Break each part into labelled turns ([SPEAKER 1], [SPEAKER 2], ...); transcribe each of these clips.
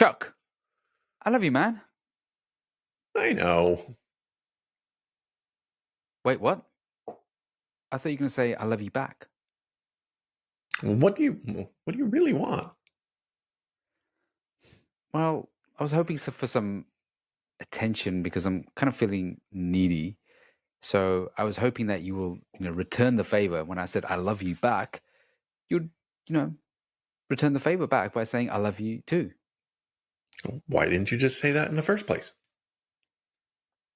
[SPEAKER 1] Chuck, I love you, man.
[SPEAKER 2] I know.
[SPEAKER 1] Wait, what? I thought you were going to say, I love you back.
[SPEAKER 2] What do you really want?
[SPEAKER 1] Well, I was hoping for some attention because I'm kind of feeling needy. So I was hoping that you will, return the favor. When I said, I love you back, you'd, you know, return the favor back by saying, I love you too.
[SPEAKER 2] Why didn't you just say that in the first place?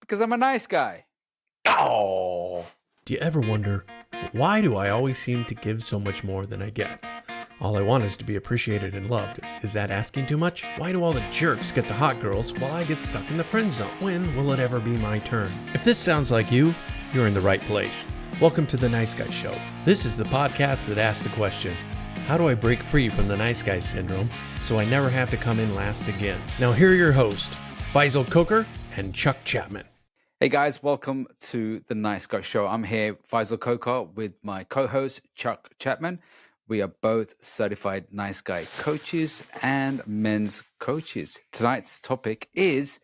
[SPEAKER 1] Because I'm a nice guy.
[SPEAKER 2] Oh,
[SPEAKER 3] Do you ever wonder, why do I always seem to give so much more than I get? All I want is to be appreciated and loved. Is that asking too much? Why do all the jerks get the hot girls while I get stuck in the friend zone? When will it ever be my turn? If this sounds like you, you're in the right place. Welcome to The Nice Guy Show. This is the podcast that asks the question, how do I break free from the nice guy syndrome so I never have to come in last again? Now here are your hosts, Faisal Coker and Chuck Chapman.
[SPEAKER 1] Hey guys, welcome to the Nice Guy Show. I'm here, Faisal Coker, with my co-host, Chuck Chapman. We are both certified nice guy coaches and men's coaches. Tonight's topic is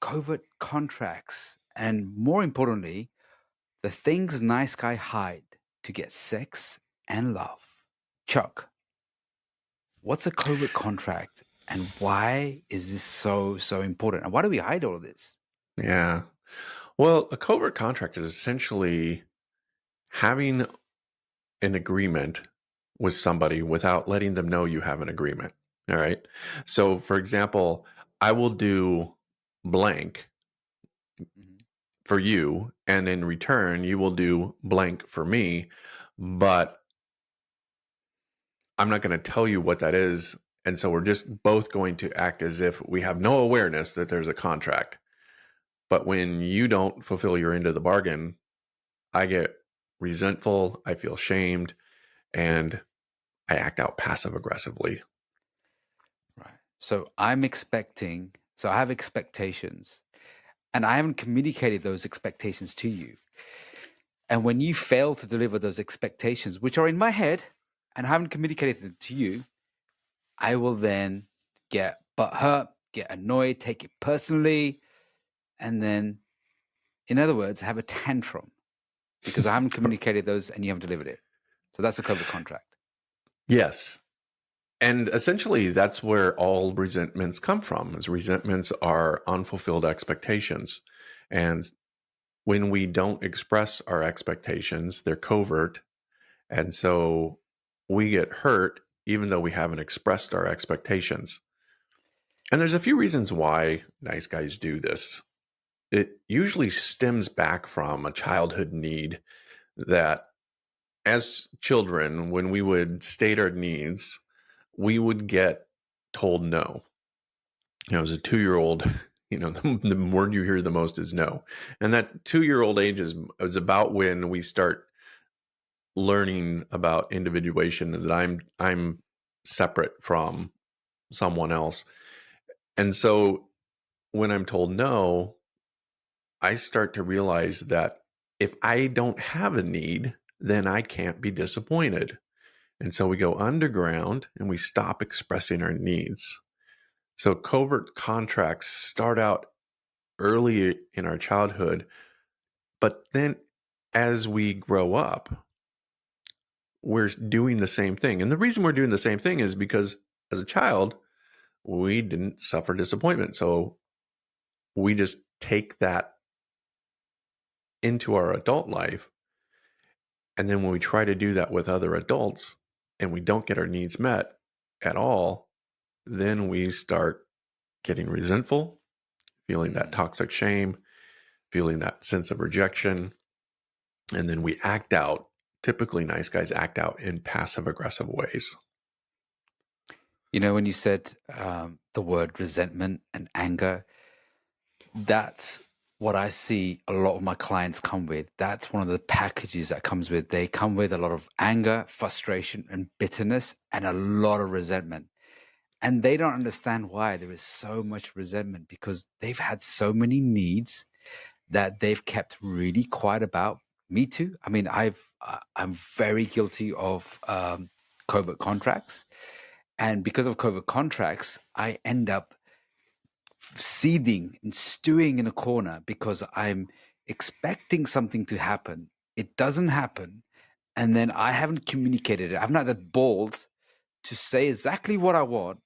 [SPEAKER 1] covert contracts, and more importantly, the things nice guy hide to get sex and love. Chuck, what's a covert contract and why is this so important? And why do we hide all of this?
[SPEAKER 2] yeah. Well, a covert contract is essentially having an agreement with somebody without letting them know you have an agreement. All right. So, for example, I will do blank for you, and in return, you will do blank for me, but I'm not going to tell you what that is. And so we're just both going to act as if we have no awareness that there's a contract. But when you don't fulfill your end of the bargain, I get resentful, I feel shamed, and I act out passive aggressively.
[SPEAKER 1] Right. So I have expectations, and I haven't communicated those expectations to you. And when you fail to deliver those expectations, which are in my head, and I haven't communicated them to you, I will then get butthurt, get annoyed, take it personally, and then, in other words, have a tantrum because I haven't communicated those and you haven't delivered it. So that's a covert contract.
[SPEAKER 2] Yes. And essentially, that's where all resentments come from, is resentments are unfulfilled expectations. And when we don't express our expectations, they're covert. And so we get hurt even though we haven't expressed our expectations. And there's a few reasons why nice guys do this. It usually stems back from a childhood need that as children, when we would state our needs, we would get told no. As a 2-year-old, the word you hear the most is no. And that 2-year-old age is about when we start learning about individuation, that I'm separate from someone else. And so when I'm told no, I start to realize that if I don't have a need, then I can't be disappointed. And so we go underground and we stop expressing our needs. So covert contracts start out early in our childhood, but then as we grow up, we're doing the same thing. And the reason we're doing the same thing is because as a child, we didn't suffer disappointment. So we just take that into our adult life. And then when we try to do that with other adults and we don't get our needs met at all, then we start getting resentful, feeling that toxic shame, feeling that sense of rejection. And then we act out. Typically, nice guys act out in passive aggressive ways.
[SPEAKER 1] When you said the word resentment and anger, that's what I see a lot of my clients come with. That's one of the packages that comes with. They come with a lot of anger, frustration, and bitterness, and a lot of resentment. And they don't understand why there is so much resentment because they've had so many needs that they've kept really quiet about. Me too. I mean, I'm very guilty of covert contracts. And because of covert contracts, I end up seething and stewing in a corner because I'm expecting something to happen. It doesn't happen. And then I haven't communicated it. I've not had the balls to say exactly what I want.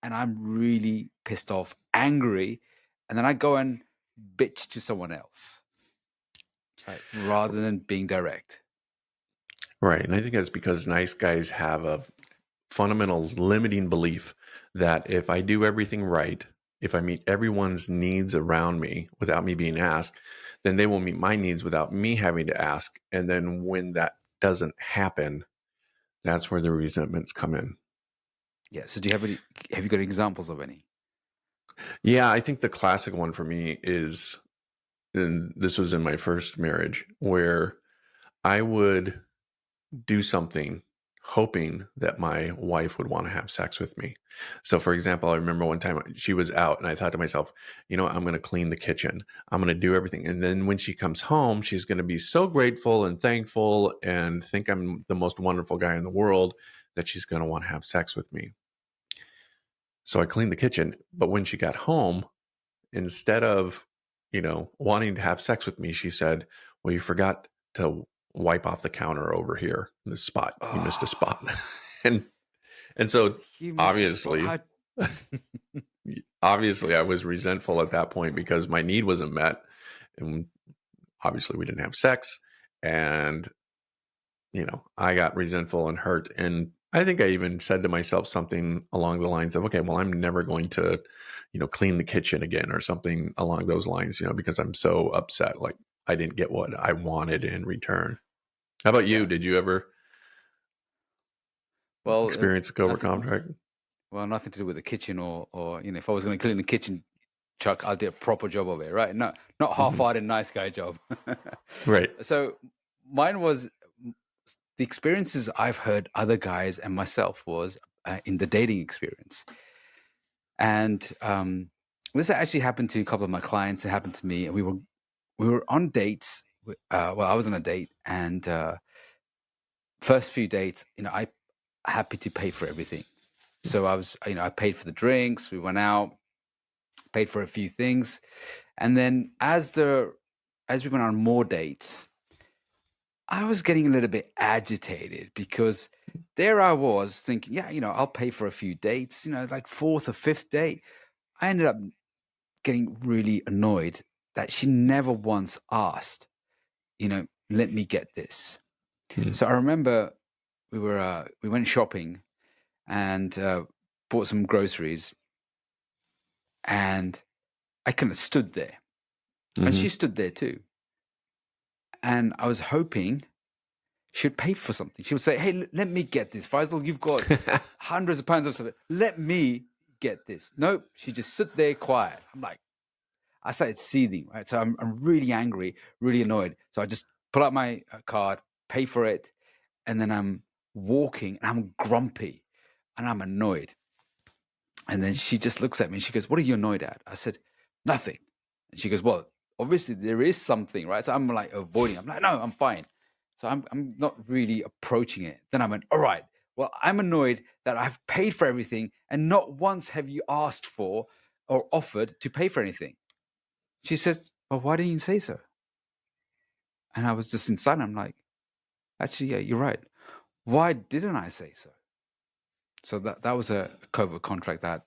[SPEAKER 1] And I'm really pissed off, angry. And then I go and bitch to someone else, right, rather than being direct.
[SPEAKER 2] Right. And I think that's because nice guys have a fundamental limiting belief that if I do everything right, if I meet everyone's needs around me without me being asked, then they will meet my needs without me having to ask. And then when that doesn't happen, that's where the resentments come in.
[SPEAKER 1] Yeah. So do you have any, have you got examples of any?
[SPEAKER 2] Yeah, I think the classic one for me is, and this was in my first marriage, where I would do something hoping that my wife would want to have sex with me. So, for example, I remember one time she was out and I thought to myself, you know what, I'm going to clean the kitchen. I'm going to do everything. And then when she comes home, she's going to be so grateful and thankful and think I'm the most wonderful guy in the world that she's going to want to have sex with me. So I cleaned the kitchen. But when she got home, instead of, wanting to have sex with me, she said, well, you forgot to wipe off the counter over here in this spot. You missed a spot. and so obviously I was resentful at that point because my need wasn't met. And obviously we didn't have sex. And, I got resentful and hurt. And I think I even said to myself something along the lines of, okay, well, I'm never going to, clean the kitchen again or something along those lines, because I'm so upset. Like I didn't get what I wanted in return. How about you? Did you ever experience a covert contract?
[SPEAKER 1] Well, nothing to do with the kitchen or if I was going to clean the kitchen, Chuck, I'll do a proper job of it, right? Not half-hearted nice guy job.
[SPEAKER 2] Right.
[SPEAKER 1] So mine was, the experiences I've heard other guys and myself was in the dating experience. And this actually happened to a couple of my clients. It happened to me. And we were on dates. I was on a date, and first few dates, I happy to pay for everything. So I paid for the drinks. We went out, paid for a few things. And then as we went on more dates, I was getting a little bit agitated because there I was thinking, yeah, I'll pay for a few dates, like fourth or fifth date. I ended up getting really annoyed that she never once asked, let me get this. So I remember we went shopping and bought some groceries, and I kind of stood there, and she stood there too. And I was hoping she'd pay for something. She would say, hey, let me get this. Faisal, you've got hundreds of pounds of stuff. Let me get this. Nope. She just stood there quiet. I'm like, I started seething, right? So I'm really angry, really annoyed. So I just pull out my card, pay for it, and then I'm walking, and I'm grumpy, and I'm annoyed. And then she just looks at me, and she goes, what are you annoyed at? I said, nothing. And she goes, well, obviously there is something, right? So I'm like avoiding. I'm like, no, I'm fine. So I'm not really approaching it. Then I went, all right, well, I'm annoyed that I've paid for everything and not once have you asked for or offered to pay for anything. She said, well, why didn't you say so? And I was just inside. I'm like, actually, yeah, you're right. Why didn't I say so? So that was a covert contract that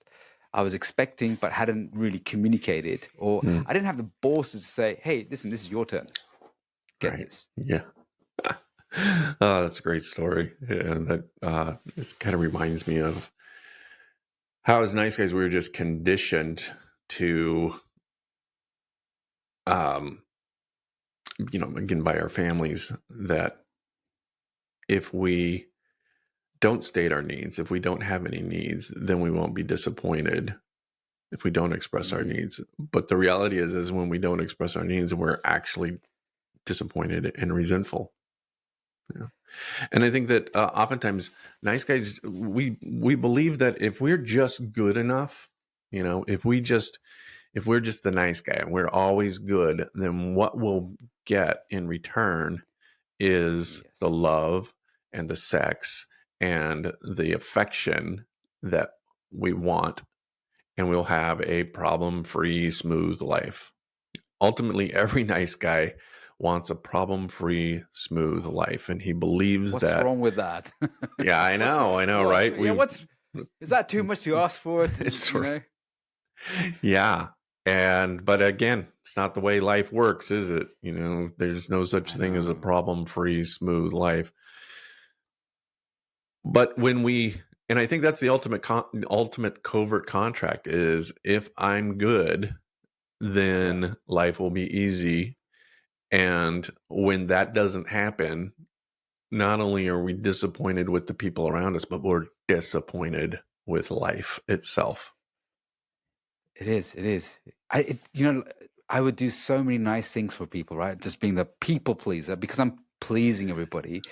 [SPEAKER 1] I was expecting but hadn't really communicated, or I didn't have the balls to say, hey, listen, this is your turn. Get this.
[SPEAKER 2] Yeah. Oh, that's a great story. And that this kind of reminds me of how as nice guys, we were just conditioned to, again, by our families, that if we don't state our needs, if we don't have any needs, then we won't be disappointed if we don't express our needs. But the reality is when we don't express our needs, we're actually disappointed and resentful. Yeah. And I think that oftentimes nice guys, we believe that if we're just good enough, if we're just the nice guy and we're always good, then what we'll get in return is the love and the sex and the affection that we want, and we'll have a problem-free, smooth life. Ultimately, every nice guy wants a problem-free, smooth life, and he believes
[SPEAKER 1] What's
[SPEAKER 2] that.
[SPEAKER 1] wrong with that?
[SPEAKER 2] Yeah, I know, right?
[SPEAKER 1] Is that too much to ask for?
[SPEAKER 2] It's
[SPEAKER 1] You know?
[SPEAKER 2] Yeah. But again, it's not the way life works, is it? There's no such thing as a problem-free, smooth life. But and I think that's the ultimate covert contract is, if I'm good, then life will be easy. And when that doesn't happen, not only are we disappointed with the people around us, but we're disappointed with life itself.
[SPEAKER 1] It is. I would do so many nice things for people, right? Just being the people pleaser, because I'm pleasing everybody.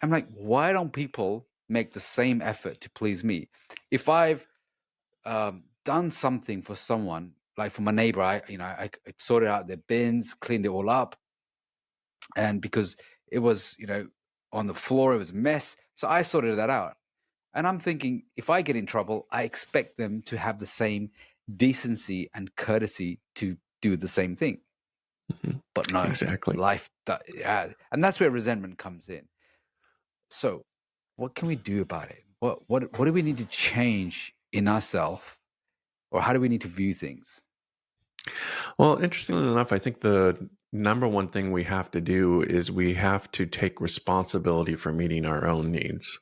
[SPEAKER 1] I'm like, why don't people make the same effort to please me? If I've done something for someone, like for my neighbor, I sorted out their bins, cleaned it all up, and because it was, on the floor, it was a mess, so I sorted that out. And I'm thinking, if I get in trouble, I expect them to have the same decency and courtesy to do the same thing.
[SPEAKER 2] Mm-hmm.
[SPEAKER 1] But no,
[SPEAKER 2] exactly.
[SPEAKER 1] Life, and that's where resentment comes in. So, what can we do about it? What do we need to change in ourselves, or how do we need to view things?
[SPEAKER 2] Well, interestingly enough, I think the number one thing we have to do is we have to take responsibility for meeting our own needs.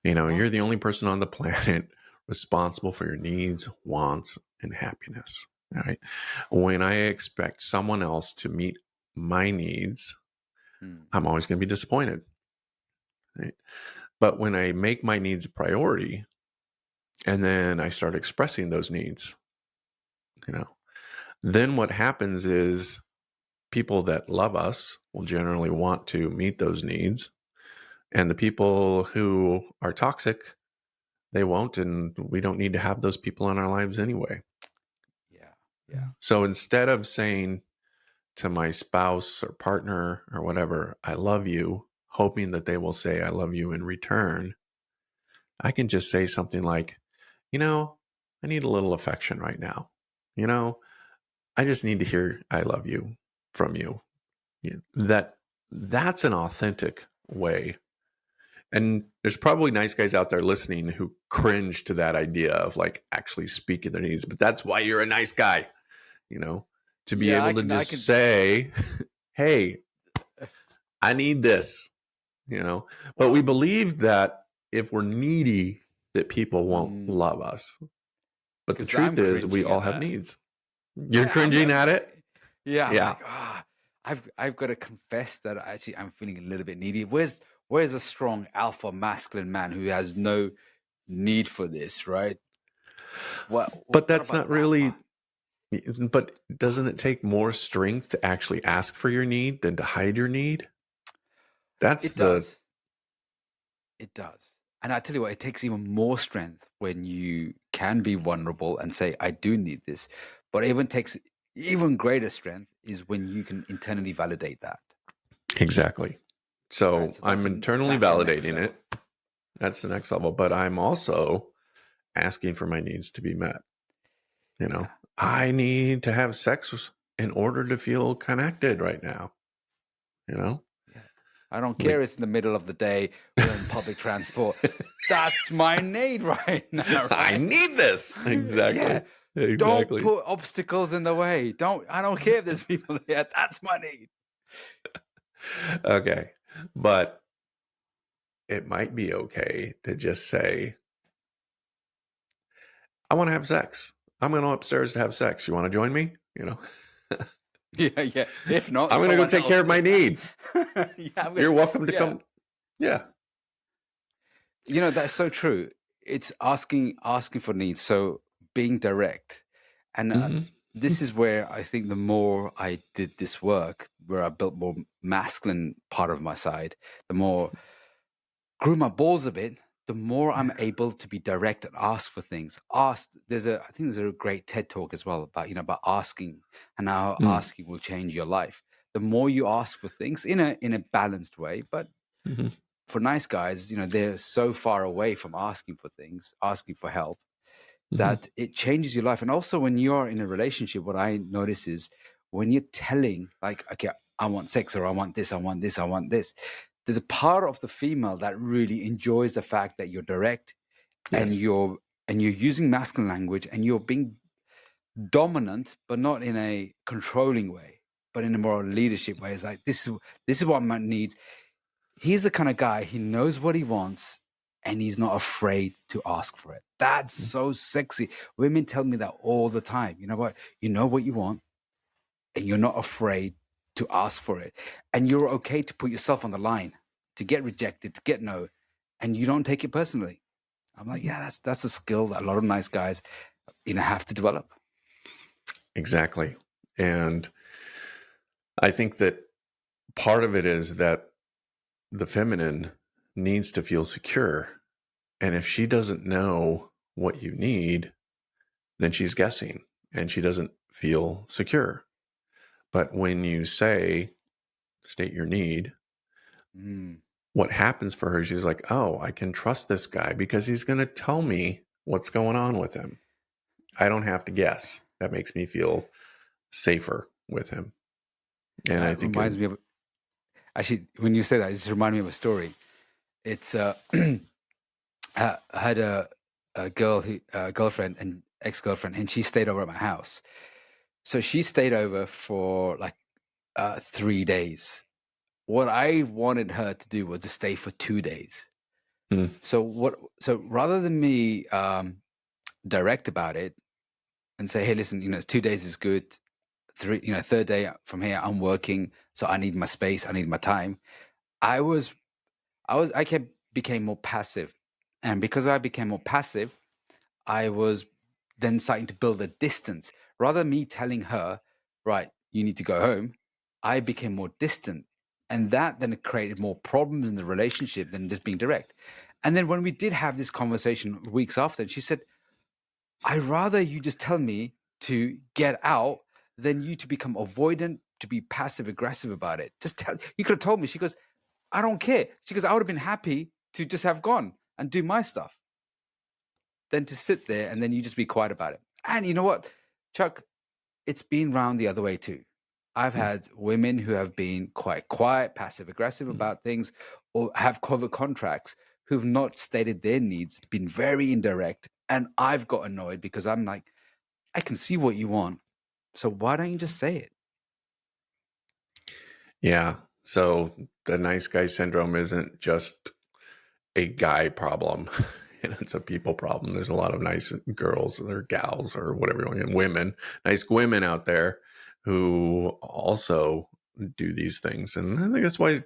[SPEAKER 2] You're the only person on the planet responsible for your needs, wants, and happiness. All right. When I expect someone else to meet my needs, I'm always going to be disappointed. Right? But when I make my needs a priority, and then I start expressing those needs, then what happens is people that love us will generally want to meet those needs. And the people who are toxic, they won't, and we don't need to have those people in our lives anyway.
[SPEAKER 1] Yeah.
[SPEAKER 2] So instead of saying to my spouse or partner or whatever, I love you, hoping that they will say I love you in return, I can just say something like, I need a little affection right now. I just need to hear I love you from you. That's an authentic way. And there's probably nice guys out there listening who cringe to that idea of like actually speaking their needs, but that's why you're a nice guy, to be able to just say, hey, I need this, but we believe that if we're needy, that people won't love us. But the truth is we all have needs. You're cringing at it?
[SPEAKER 1] Yeah. I'm like, I've got to confess that actually I'm feeling a little bit needy. Where's a strong alpha masculine man who has no need for this, right?
[SPEAKER 2] But that's not really. But doesn't it take more strength to actually ask for your need than to hide your need?
[SPEAKER 1] It does. And I tell you what, it takes even more strength when you can be vulnerable and say, I do need this. But it even takes even greater strength is when you can internally validate that.
[SPEAKER 2] Exactly. So I'm internally validating it. That's the next level. But I'm also asking for my needs to be met. I need to have sex in order to feel connected right now.
[SPEAKER 1] I don't care. It's in the middle of the day. We're in public transport. That's my need right now. Right?
[SPEAKER 2] I need this. Exactly. Exactly.
[SPEAKER 1] Don't put obstacles in the way. I don't care if there's people there. That's my need.
[SPEAKER 2] Okay. But it might be okay to just say, I want to have sex. I'm going upstairs to have sex. You want to join me?
[SPEAKER 1] Yeah. If not,
[SPEAKER 2] I'm going to go take care of my need. You're welcome to come. Yeah.
[SPEAKER 1] That's so true. It's asking for needs. So being direct. And this is where I think the more I did this work, where I built more masculine part of my side, the more grew my balls a bit, the more I'm able to be direct and ask for things. I think there's a great TED talk as well about asking and how asking will change your life. The more you ask for things in a balanced way, but for nice guys, they're so far away from asking for things, asking for help, that it changes your life. And also when you're in a relationship, what I notice is when you're telling, like, okay, I want sex, or I want this, I want this, I want this, there's a part of the female that really enjoys the fact that you're direct, and you're using masculine language, and you're being dominant, but not in a controlling way, but in a more leadership way. It's like, this is what man needs. He's the kind of guy, he knows what he wants, and he's not afraid to ask for it. That's so sexy. Women tell me that all the time. You know what? You know what you want, and you're not afraid to ask for it. And you're okay to put yourself on the line, to get rejected, to get no, and you don't take it personally. I'm like, yeah, that's a skill that a lot of nice guys, have to develop.
[SPEAKER 2] Exactly. And I think that part of it is that the feminine needs to feel secure. And if she doesn't know what you need, then she's guessing and she doesn't feel secure. But when you state your need, what happens for her, she's like, oh, I can trust this guy because he's going to tell me what's going on with him. I don't have to guess. That makes me feel safer with him. And I think
[SPEAKER 1] reminds me of, actually, when you say that, it just reminded me of a story. It's I had a girlfriend and ex-girlfriend, and she stayed over at my house. So she stayed over for like 3 days. What I wanted her to do was to stay for 2 days. So rather than me direct about it and say, hey, listen, 2 days is good. Third day from here, I'm working, so I need my space, I need my time. I became more passive. And because I became more passive, I was then starting to build a distance. Rather than me telling her, right, you need to go home, I became more distant. And that then created more problems in the relationship than just being direct. And then when we did have this conversation weeks after, she said, I'd rather you just tell me to get out than you to become avoidant, to be passive aggressive about it. You could have told me. She goes, I don't care. She goes, I would have been happy to just have gone and do my stuff than to sit there and then you just be quiet about it. And you know what, Chuck, it's been round the other way too. I've had women who have been quite quiet, passive aggressive about things, or have covert contracts who've not stated their needs, been very indirect. And I've got annoyed because I'm like, I can see what you want, so why don't you just say it?
[SPEAKER 2] Yeah. So the nice guy syndrome isn't just a guy problem. It's a people problem. There's a lot of nice girls or gals or whatever you want, women, nice women out there who also do these things. And I think that's why,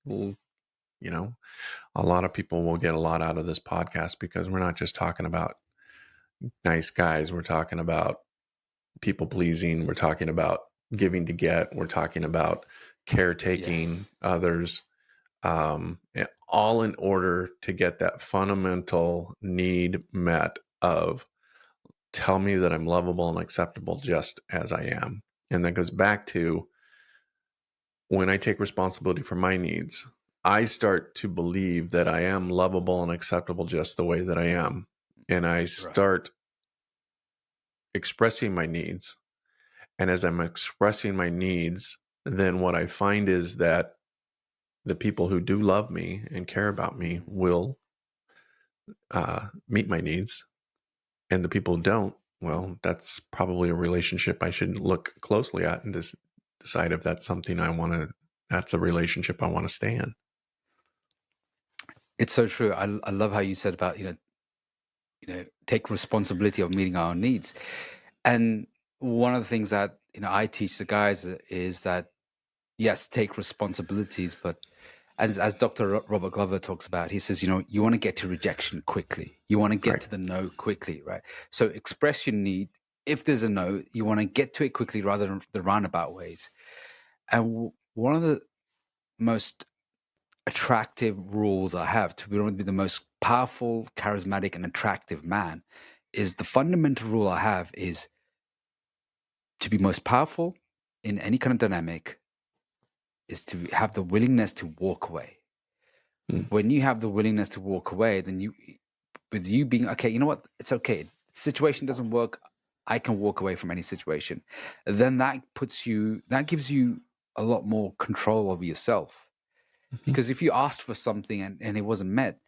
[SPEAKER 2] a lot of people will get a lot out of this podcast, because we're not just talking about nice guys. We're talking about people pleasing. We're talking about giving to get. We're talking about caretaking others, all in order to get that fundamental need met of tell me that I'm lovable and acceptable just as I am. And that goes back to when I take responsibility for my needs, I start to believe that I am lovable and acceptable just the way that I am. And I start expressing my needs. And as I'm expressing my needs, then what I find is that the people who do love me and care about me will meet my needs. And the people who don't, well, that's probably a relationship I should look closely at and decide if that's something that's a relationship I want to stay in.
[SPEAKER 1] It's so true. I love how you said about, take responsibility of meeting our own needs. And one of the things that, I teach the guys is that, yes, take responsibilities, but as Dr. Robert Glover talks about, he says, you want to get to rejection quickly. You want to get to the no quickly, right? So express your need. If there's a no, you want to get to it quickly rather than the roundabout ways. And one of the most attractive rules I have to be the most powerful, charismatic, and attractive man is the fundamental rule I have is to be most powerful in any kind of dynamic is to have the willingness to walk away. When you have the willingness to walk away, then with you being, okay, you know what? It's okay. Situation doesn't work. I can walk away from any situation. Then that gives you a lot more control over yourself. Because if you asked for something and it wasn't met,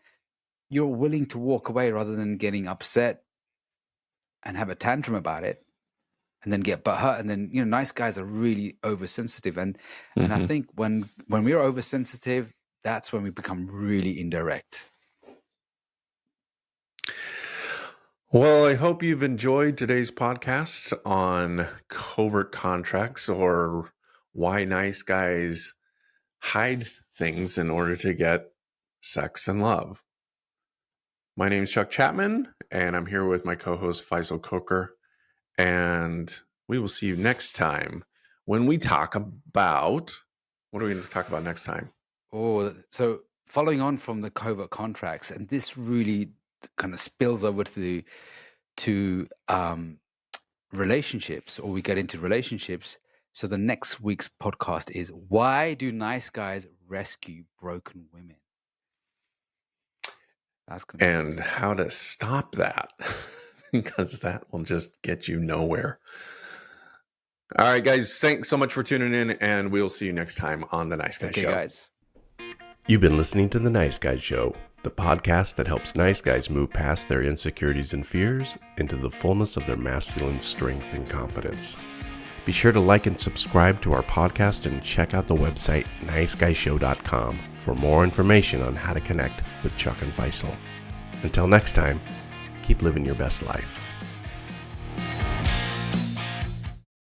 [SPEAKER 1] you're willing to walk away rather than getting upset and have a tantrum about it and then get hurt. And then, nice guys are really oversensitive. And I think when we're oversensitive, that's when we become really indirect.
[SPEAKER 2] Well, I hope you've enjoyed today's podcast on covert contracts, or why nice guys hide things in order to get sex and love. My name is Chuck Chapman, and I'm here with my co-host Faisal Coker, and we will see you next time when we talk about, what are we going to talk about next time?
[SPEAKER 1] Oh, so following on from the covert contracts, and this really kind of spills over to relationships, or we get into relationships. So the next week's podcast is, why do nice guys rescue broken women? That's gonna
[SPEAKER 2] and how to stop that, because that will just get you nowhere. All right, guys, thanks so much for tuning in, and we'll see you next time on The Nice Guy Show.
[SPEAKER 1] Guys.
[SPEAKER 3] You've been listening to The Nice Guy Show, the podcast that helps nice guys move past their insecurities and fears into the fullness of their masculine strength and confidence. Be sure to like and subscribe to our podcast and check out the website niceguyshow.com for more information on how to connect with Chuck and Faisal. Until next time, keep living your best life.